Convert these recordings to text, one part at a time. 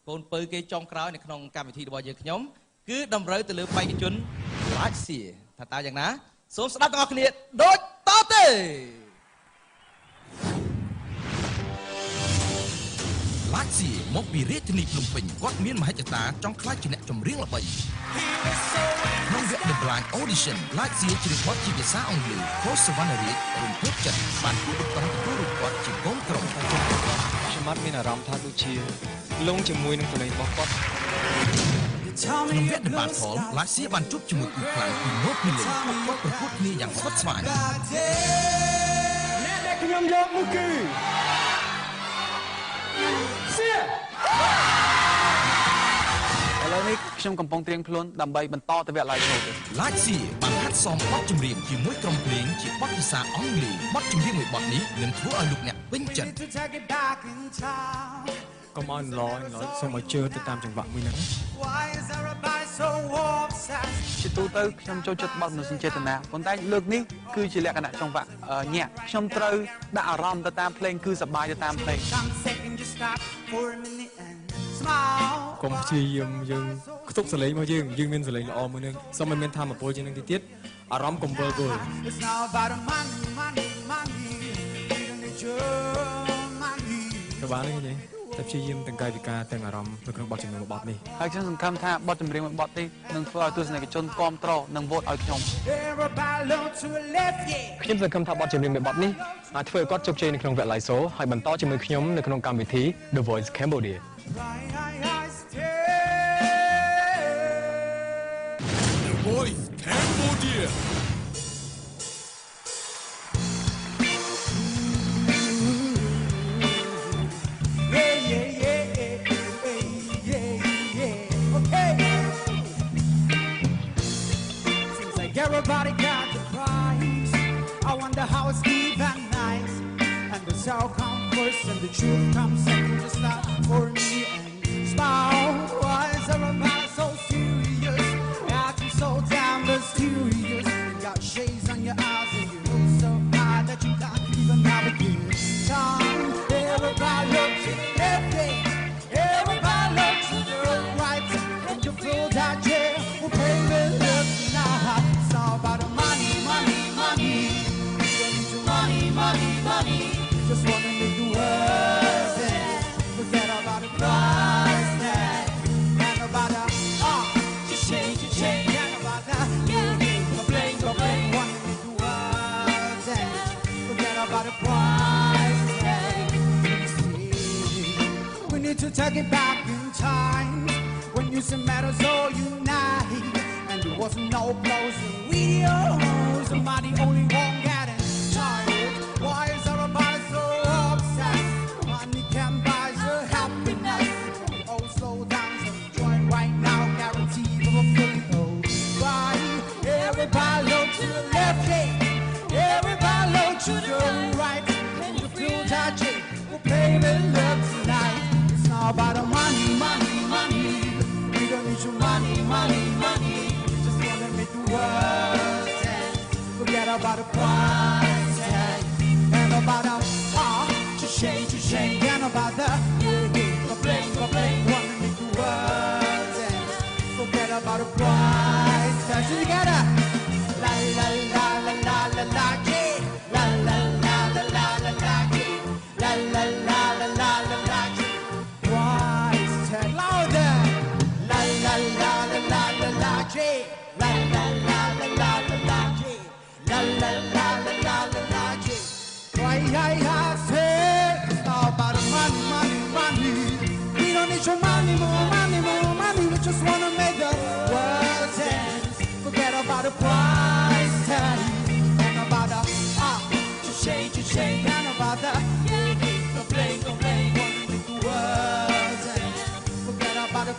កូនពៅគេចុងក្រោយនៅក្នុងកម្មវិធីរបស់យើងខ្ញុំគឺតម្រូវទៅលើបេក្ខជនឡាច់សៀថាតើយ៉ាងណាសូមស្ដាប់ទាំងអស់គ្នាដូចតទៅឡាច់សៀមកពីរាជធានីភ្នំពេញគាត់មានមហិច្ឆតាចង់ខ្លាចជាអ្នកចម្រៀងល្បីក្នុងវគ្គ The Blind Audition ឡាច់សៀច្រៀងបទជាភាសាអង់គ្លេសខុសសវណ្ណរាជរំភើបចិត្តបានគូបន្តទទួលរូបគាត់ជាកូនក្រុមខ្ញុំអត់មានអារម្មណ៍ថាដូចជាលងជាមួយនឹងកលេងរបស់គាត់ក្នុងវគ្គ The Band Hall ឡាច់សៀបានជួបជាមួយគូខ្លាំងពីនោះពីលេងគាត់ប្រកួតគ្នាយ៉ាងស្វិតស្វាញអ្នកដែលខ្ញុំយកនោះគឺសៀឥឡូវនេះខ្ញុំកំពុងត្រៀមខ្លួនដើម្បីបន្តទៅវគ្គ live show ឡាច់សៀបានហាត់សមបទចម្រៀងជាមួយក្រុមភ្លេងជាបទភាសាអង់គ្លេសបទចម្រៀងមួយបទនេះនឹងធ្វើឲ្យលោកអ្នកពេញចិត្តកុំឲ្យឡយសូមឲ្យជឿទៅតាមចង្វាក់មួយហ្នឹងជាទូទៅខ្ញុំចូលចិត្តបទមនោសញ្ចេតនាប៉ុន្តែលើកនេះគឺជាលក្ខណៈចង្វាក់ញាក់ខ្ញុំត្រូវដាក់អារម្មណ៍ទៅតាមភ្លេងគឺសប្បាយទៅតាមភ្លេងកុំព្យាយាមយើងខ្ទប់សលេងរបស់យើងមានសលេងល្អមួយនឹងសូមឲ្យមានធម៌ពលជាងនឹងទៀតអារម្មណ៍កុំវិលវល់ទៅបានទេតែព្យាយាមទាំងកាយវិការទាំងអារម្មណ៍នៅក្នុងបទចម្រៀងមួយបទនេះហើយខ្ញុំសង្ឃឹមថាបទចម្រៀងមួយបទនេះនឹងធ្វើឲ្យទស្សនិកជនគាំទ្រនិងវោតឲ្យខ្ញុំសង្ឃឹមថាបទចម្រៀងមួយបទនេះអាចធ្វើឲ្យគាត់ជោគជ័យនៅក្នុងវគ្គ live show ហើយបន្តជាមួយខ្ញុំនៅក្នុងកម្មវិធី The Voice Cambodia The Voice Cambodia Everybody got the prize. I wonder how it's even nice. And the sound comes first and the truth comes second. Just stop for me and smile. Why is everybody so serious? Acting so damn mysterious. You got shades on your eyes and you look so high that you can't even navigate time. Everybody look to the left, everybody look to the right. And you feel that chair will pay the look now. About the money, money, money. You don't need your money, money, money. You just wanna make the world dance. Forget about the price tag and about the change, and about the complain. Wanna make the world dance. Forget about the price tag. We need to take it back in time when you said matters all unite. There wasn't no blows and videos. Somebody only won't get it. Child, why is everybody so obsessed? Money can buy your happiness. Oh, slow down, so join right now. Guaranteed of a fully old. Why? Everybody look to the left, everybody look to the right. And you feel that chick will pay the love tonight. It's not about the money, money, money. We don't need your money, money, money. Make the world dance. Forget about the price tag and about the change and about the complain. Wanna make the world dance. Forget about the price tag. So together, la la la la la la la yeah, la la la la la la la yeah, la la la la la la la yeah. Price tag louder, la la la la la la la yeah. La la la la la la la la la la la la la la why I say it's all about the money, money, money. We don't need your money, more money, more money. We just wanna make the world dance. Forget about the price tag and about the change and about the complain. Wanna make the world dance. Forget about the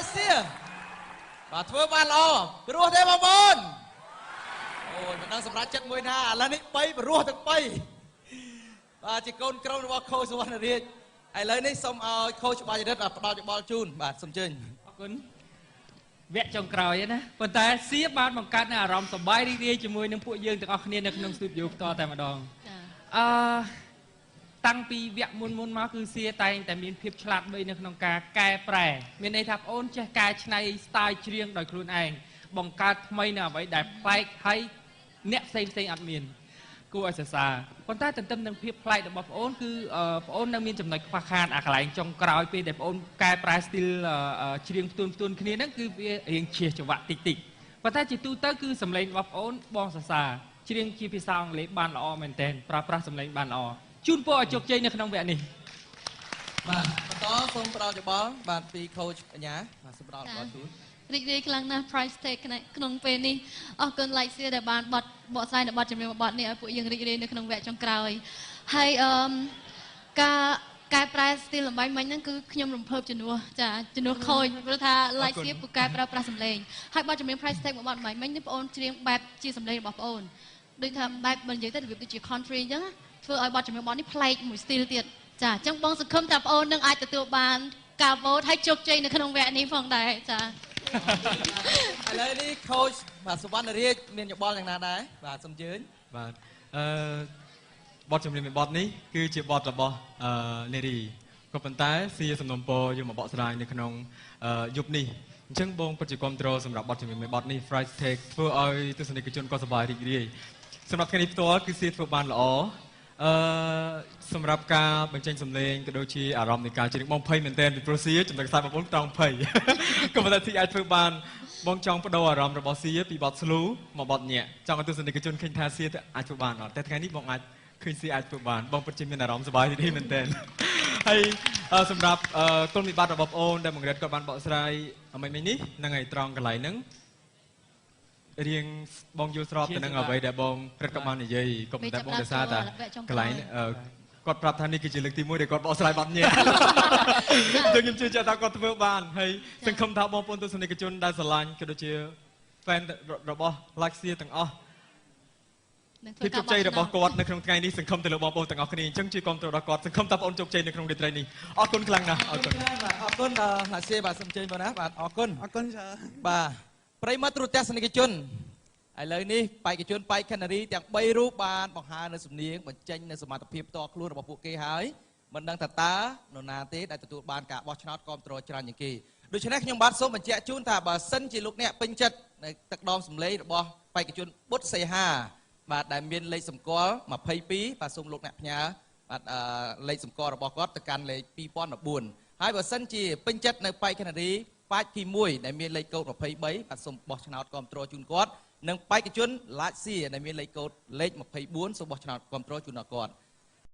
Malaysia បាទធ្វើបានល្អព្រោះទេបងប្អូនអូយមិនដឹងសម្រាប់ចិត្តមួយណាឥឡូវនេះ3ព្រោះទាំង3បាទជាកូនក្រុមរបស់ខូចសុវណ្ណរាជឥឡូវនេះសូមឲ្យខូចច្បាស់ចរិតផ្ដល់យោបល់ជូនបាទសូមជើញអរគុណវគ្គចុងក្រោយណាប៉ុន្តែសៀបានបង្កើតនូវអារម្មណ៍សប្បាយរីករាយជាមួយនឹងពួកយើងទាំងអស់គ្នានៅក្នុងស្ទូឌីយោផ្ទាល់តែម្ដងតាំងពីវគ្គមុនមកគឺសៀតែងតែមានភាពឆ្លាតវៃនៅក្នុងការកែប្រែមានន័យថាបងអូនចេះកែច្នៃ style ច្រៀងដោយខ្លួនឯងបង្កើតថ្មីនៅអ្វីដែលប្លែកហើយអ្នកផ្សេងអត់មានគួរឲ្យសរសើរប៉ុន្តែទន្ទឹមនឹងភាពប្លែករបស់បងអូនគឺបងអូននៅមានចំណុចខ្វះខាតអាកន្លែងចុងក្រោយពេលដែលបងអូនកែប្រែ style ច្រៀងផ្ទួនគ្នាហ្នឹងគឺវារៀងឈៀសចង្វាក់តិចប៉ុន្តែជាទូទៅគឺសម្លេងរបស់បងអូនបងសរសើរច្រៀងជាភាសាអង់គ្លេសបានល្អមែនទែនប្រើប្រាស់សម្លេងបានល្អជូនពរឲ្យជោគជ័យនៅក្នុងវគ្គនេះបាទបន្តសូមផ្ដល់យោបល់បាទពី coach បញ្ញាបាទសូមផ្ដល់យោបល់ជូនរីករាយខ្លាំងណាស់ price tag ក្នុងពេលនេះអរគុណ like សៀដែលបានបកស្រាយនៅបទចម្រៀងបទនេះឲ្យពួកយើងរីករាយនៅក្នុងវគ្គចុងក្រោយហើយការកែប្រែ style លំបាញ់មិញហ្នឹងគឺខ្ញុំរំភើបជំនួសចាជំនួសខូចព្រោះថា like សៀពូកែប្រើប្រាស់សម្លេងហើយបទចម្រៀង price tag មួយបទមិញនេះបងអូនច្រៀងបែបជាសម្លេងរបស់បងអូនដូចថាបែបមិននិយាយទៅរបៀបដូចជា country អញ្ចឹងធ្វើឲ្យបទចម្រៀងបទនេះប្លែកមួយ style ទៀតចាអញ្ចឹងបងសង្ឃឹមថាបងអូននឹងអាចទទួលបានការ vote ហើយជោគជ័យនៅក្នុងវគ្គនេះផងដែរចាឥឡូវនេះ coach បាទសុវណ្ណរាជមានយោបល់យ៉ាងណាដែរបាទសូមជើញបាទបទចម្រៀងបទនេះគឺជាបទរបស់នារីក៏ប៉ុន្តែសៀសំណុំពរយកមកបកស្រាយនៅក្នុងយប់នេះអញ្ចឹងបងពិតជាគ្រប់គ្រងសម្រាប់បទចម្រៀងបទនេះ Friday Take ធ្វើឲ្យទស្សនិកជនក៏សប្បាយរីករាយសម្រាប់ថ្ងៃនេះផ្ទាល់គឺសៀធ្វើបានល្អសម្រាប់ការបញ្ចេញសម្លេងក៏ដូចជាអារម្មណ៍នៃការច្រៀងបងភ័យមែនទែនពីព្រោះសៀចំណុចខ្សែបងប្អូនត្រង់ភ័យក៏ប៉ុន្តែទីអាចធ្វើបានបងចង់បដូរអារម្មណ៍របស់សៀពីបទ slow មកបទញាក់ចង់ឲ្យទស្សនិកជនឃើញថាសៀអាចធ្វើបានអត់តែថ្ងៃនេះបងអាចឃើញសៀអាចធ្វើបានបងពិតជាមានអារម្មណ៍សប្បាយរីករាយមែនទែនហើយសម្រាប់គុណវិបត្តិរបស់បងប្អូនដែលបង្រៀនគាត់បានបកស្រាយមិននេះហ្នឹងហើយត្រង់កន្លែងហ្នឹងរៀងបងយល់ស្របទៅនឹងអ្វីដែលបងព្រឹកក៏បាននិយាយក៏ប៉ុន្តែបងដោយសារតែកន្លែងគាត់ប្រាប់ថានេះគឺជាលើកទី1ដែលគាត់បកស្រាយបាត់ញាក់ខ្ញុំជឿជាក់ថាគាត់ធ្វើបានហើយសង្ឃឹមថាបងប្អូនទស្សនិកជនដែលស្រឡាញ់ក៏ដូចជា fan របស់ Like សៀទាំងអស់ភាពជោគជ័យរបស់គាត់នៅក្នុងថ្ងៃនេះសង្ឃឹមទៅលើបងប្អូនទាំងអស់គ្នាអញ្ចឹងជួយគាំទ្រដល់គាត់សង្ឃឹមថាបងប្អូនជោគជ័យនៅក្នុងរាត្រីនេះអរគុណខ្លាំងណាស់អរគុណបាទអរគុណដល់ឡាសៀបាទសូមជើញបងណាបាទអរគុណបាទប្រិមត្តទូរទស្សនិកជនឥឡូវនេះបេក្ខជនបេក្ខនារីទាំង3រូបបានបង្ហាញនៅសំនៀងបញ្ចេញនៅសមត្ថភាពផ្ទាល់ខ្លួនរបស់ពួកគេហើយមិនដឹងថាតើនរណាទេដែលទទួលបានការបោះឆ្នោតគាំទ្រច្រើនជាងគេដូច្នេះខ្ញុំបាទសូមបញ្ជាក់ជូនថាបើសិនជាលោកអ្នកពេញចិត្តនៅទឹកដមសម្លេងរបស់បេក្ខជនបុត្រសីហាបាទដែលមានលេខសម្គាល់22បាទសូមលោកអ្នកផ្ញើបាទលេខសម្គាល់របស់គាត់ទៅកាន់លេខ2014ហើយបើសិនជាពេញចិត្តនៅបេក្ខនារីបាច់ទី1ដែលមានលេខកូដ23បាទសូមបោះឆ្នោតគាំទ្រជូនគាត់និងបេក្ខជនឡាច់សៀដែលមានលេខកូដលេខ24សូមបោះឆ្នោតគាំទ្រជូនដល់គាត់